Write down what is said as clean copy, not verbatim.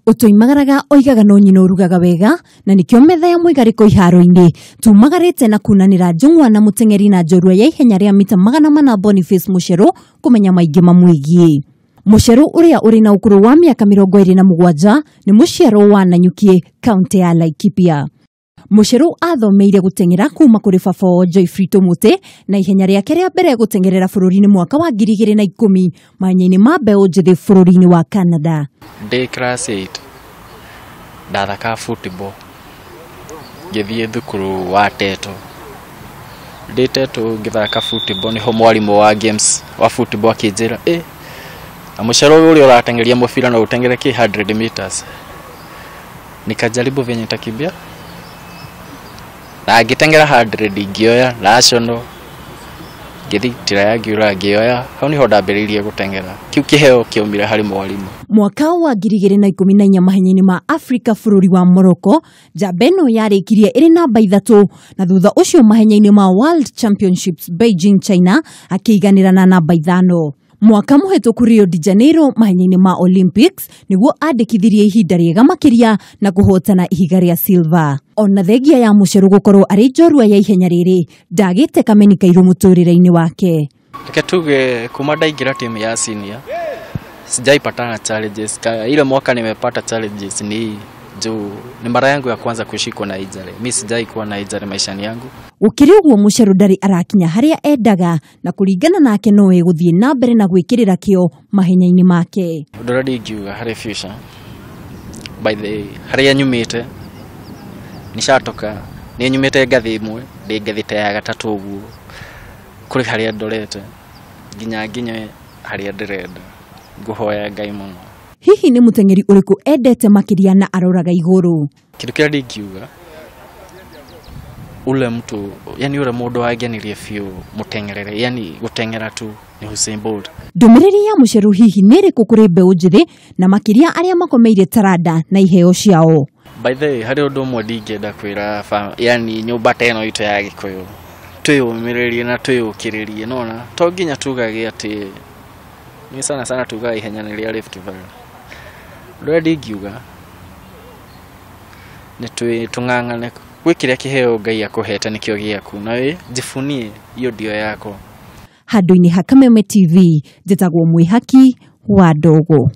Utoimagaraga oigaga no nyina urugaga wega na nikio metha ya mwigariko iharo-ini tumagarite na kunanira Njung'wa na muteng'eri na njorua ya ihenya ria mita 400 Boniface Mucheru kumenya maingi mamwigie. Mucheru uria uri na ukuru wa miaka 27 ni muciaro wa Nanyuki, kaunti ya Laikipia. Mucheru athomeire guteng'era kuma kuri baba Joyfrey Tumuti na ihenya riake ria mbere guteng'erera bururi-ini mwaka wa 2010 manya-ini ma mbeu njithi bururi-ini wa Canada. Day class 8 ndathaka football ngithie thukuru wa Teto. Day Teto ngithaka football niho mwarimu wa games wa football akinjira na Mucheru uri uratengeria mubira na utengere ki 100 meters. Nikajaribu venye nitakimbia na ngitengera 100 ngioya national ngithitira yagiura ngioya hau niho ndambiririe gutengera kiu kiheo kiumire hari mwarimu. Mwaka wa 2014 mahenya-ini ma Africa bururi wa Morocco Jabeno yarikirie iri namba 3 na thutha ucio mahenya-ini ma World Championships Beijing China akiiganira na namba 5. Mwaka muhituku Rio de Janeiro mahenya-ini ma Olympics niguo andikithirie ihinda riega makiria na kuhotana ihiga ria silver. Ona thegia ya Mucheru gukorwo ari njorua ya ihenya riri ndagite kameni kairu muturire-ini wake. Reke tuge kuma ndaingira timu ya senior sijaipata challenges. Ile mwaka nimepata challenges ni mara yangu ya kwanza kushikwa na injury. Mimi sijai kuwa na injury maishani yangu. Ukiriuguo Mucheru ndari arakinya haria endaga na kuringana nake no eguthie na mbere na gwikirira kio mahenya-ini make. Already ngiuga hari future by the haria nyumite nishatoka ni nyumite ngathi imwe ndi ngathite ya gatatu uguo kuri haria ndorete nginya haria ndirenda nguhoya Ngai muno. Hihi ni muteng'eri uriku endete makiria na aroraga iguru? Kindu kiria ndingiuga ule mtu yani ule mundu agenirie fiu muteng'erere yani guteng'era tu ni Usain Bolt. Ndumiriri ya Mucheru hihi niri kukuri mbeu njithi na makiria aria makomeire taranda na iheo ciao? By the way, hari undu mwe ndingenda kwira yani nyumba teno ito ya Gikuyu twiyumiririe na twiyukiririe nona to nginya tugage ati ni sana tuga ihenya ria Rift Valley. Ready ngiuga ni tung'ang'ane gwikiria kiheo Ngai akuhete nikio giaku na we jifunie hiyo ndio yako. Handu-ini ha Kameme TV njitagwo Mwihaki wa Ndogo.